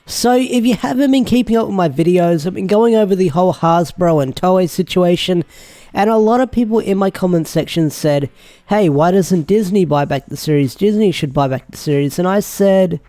So, if you haven't been keeping up with my videos, I've been going over the whole Hasbro and Toei situation, and a lot of people in my comment section said, hey, why doesn't Disney buy back the series? Disney should buy back the series. And I said,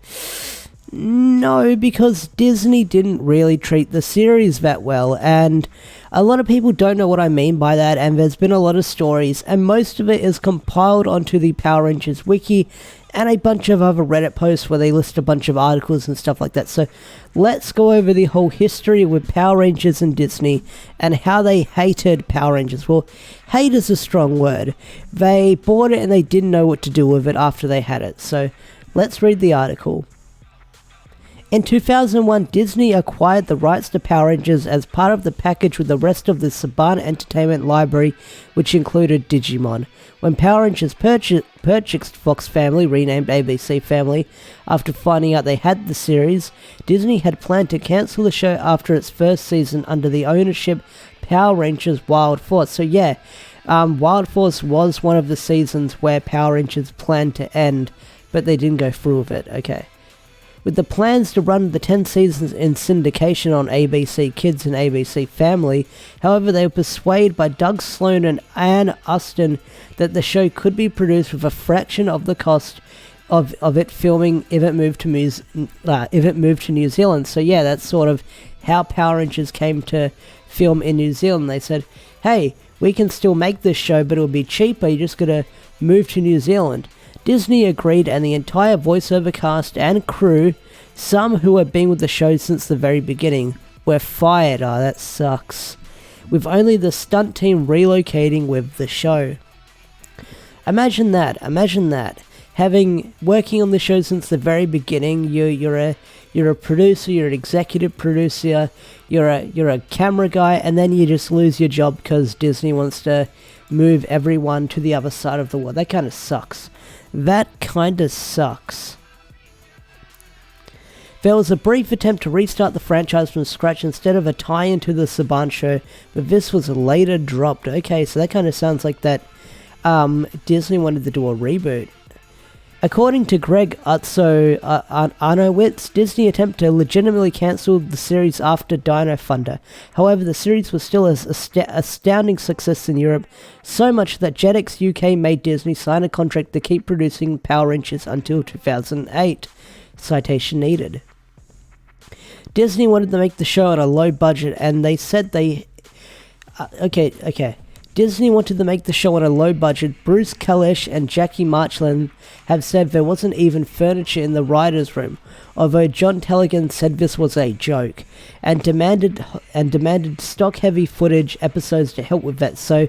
no, because Disney didn't really treat the series that well, and a lot of people don't know what I mean by that, and there's been a lot of stories, and most of it is compiled onto the Power Rangers wiki, and a bunch of other Reddit posts where they list a bunch of articles and stuff like that. So let's go over the whole history with Power Rangers and Disney and how they hated Power Rangers. Well, hate is a strong word. They bought it and they didn't know what to do with it after they had it. So let's read the article. In 2001, Disney acquired the rights to Power Rangers as part of the package with the rest of the Saban Entertainment library, which included Digimon. When Power Rangers purchased Fox Family, renamed ABC Family, after finding out they had the series, Disney had planned to cancel the show after its first season under the ownership Power Rangers Wild Force. So yeah, Wild Force was one of the seasons where Power Rangers planned to end, but they didn't go through with it. Okay. With the plans to run the 10 seasons in syndication on ABC Kids and ABC Family, however, they were persuaded by Doug Sloan and Ann Uston that the show could be produced with a fraction of the cost of it filming if it moved to New Zealand. So yeah, that's sort of how Power Rangers came to film in New Zealand. They said, hey, we can still make this show, but it'll be cheaper, you just gotta move to New Zealand. Disney agreed, and the entire voiceover cast and crew, some who had been with the show since the very beginning, were fired. Oh, that sucks. With only the stunt team relocating with the show. Imagine that. Working on the show since the very beginning, you're a producer, you're an executive producer, you're a camera guy, and then you just lose your job because Disney wants to move everyone to the other side of the world. That kind of sucks. There was a brief attempt to restart the franchise from scratch instead of a tie-in to the Saban show, but this was later dropped. Okay, so that kind of sounds like that Disney wanted to do a reboot. According to Greg Arnowitz, Disney attempted to legitimately cancel the series after Dino Thunder. However, the series was still an astounding success in Europe, so much that Jetix UK made Disney sign a contract to keep producing Power Rangers until 2008. Citation needed. Disney wanted to make the show on a low budget, and they said they... Disney wanted to make the show on a low budget. Bruce Kalish and Jackie Marchland have said there wasn't even furniture in the writer's room, although John Tellegen said this was a joke, and demanded stock-heavy footage episodes to help with that. So,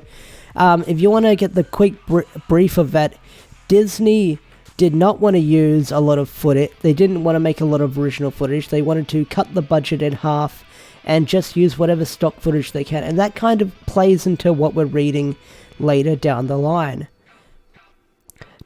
if you want to get the quick brief of that, Disney did not want to use a lot of footage. They didn't want to make a lot of original footage. They wanted to cut the budget in half and just use whatever stock footage they can. And that kind of plays into what we're reading later down the line.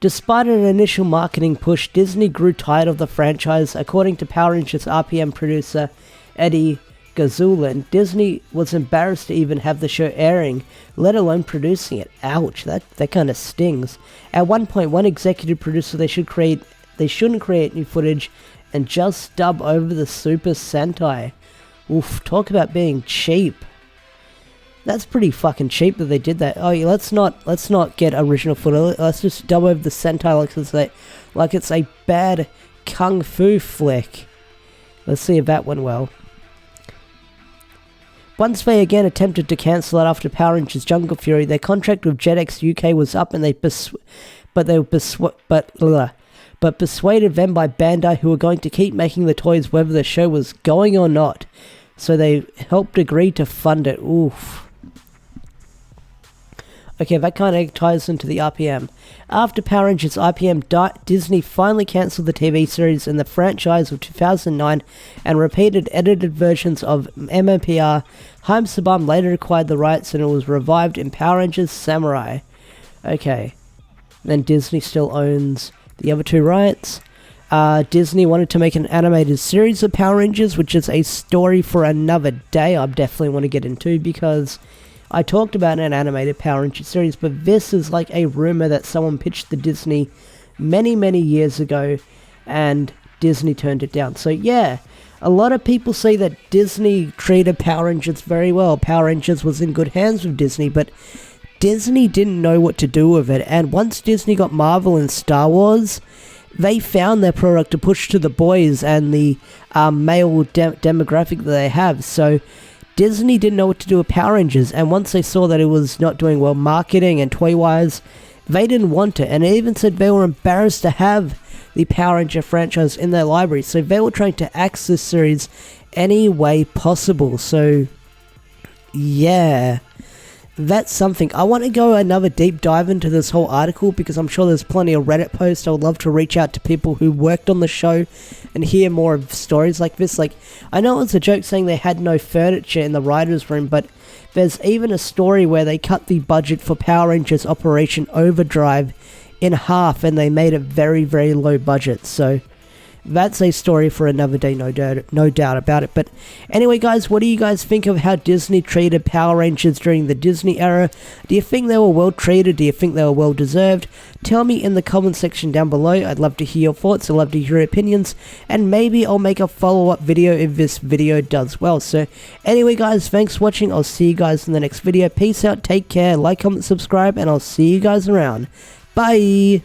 Despite an initial marketing push, Disney grew tired of the franchise. According to Power Rangers RPM producer Eddie Gazulin, Disney was embarrassed to even have the show airing, let alone producing it. Ouch, that kind of stings. At one point, one executive producer they shouldn't create new footage and just dub over the Super Sentai. Oof, talk about being cheap. That's pretty fucking cheap that they did that. Oh, yeah, let's not get original footage. Let's just dub over the Sentai like it's a bad kung fu flick. Let's see if that went well. Once they again attempted to cancel it after Power Rangers Jungle Fury, their contract with Jetix UK was up, and they persuaded them by Bandai, who were going to keep making the toys whether the show was going or not. So they helped agree to fund it. Oof. Okay, that kind of ties into the RPM. After Power Rangers RPM, Disney finally cancelled the TV series and the franchise of 2009 and repeated edited versions of MMPR. Haim Saban later acquired the rights and it was revived in Power Rangers Samurai. Okay. Then Disney still owns the other two rights. Disney wanted to make an animated series of Power Rangers, which is a story for another day I definitely want to get into, because I talked about an animated Power Rangers series, but this is like a rumor that someone pitched to Disney many years ago, and Disney turned it down. So yeah, A lot of people say that Disney treated Power Rangers very well. Power Rangers was in good hands with Disney, but Disney didn't know what to do with it. And once Disney got Marvel and Star Wars, they found their product to push to the boys and the male demographic that they have. So Disney didn't know what to do with Power Rangers, and once they saw that it was not doing well marketing and toy-wise, they didn't want it. And they even said they were embarrassed to have the Power Ranger franchise in their library, so they were trying to axe this series any way possible. So yeah, that's something. I want to go another deep dive into this whole article, because I'm sure there's plenty of Reddit posts. I would love to reach out to people who worked on the show and hear more of stories like this. Like, I know it's a joke saying they had no furniture in the writer's room, but there's even a story where they cut the budget for Power Rangers Operation Overdrive in half, and they made it very, very low budget. So that's a story for another day, no doubt about it. But anyway, guys, what do you guys think of how Disney treated Power Rangers during the Disney era? Do you think they were well treated? Do you think they were well deserved? Tell me in the comment section down below. I'd love to hear your thoughts. I'd love to hear your opinions, and maybe I'll make a follow-up video if this video does well. So anyway, guys, thanks for watching. I'll see you guys in the next video. Peace out, take care, like, comment, subscribe, and I'll see you guys around. Bye!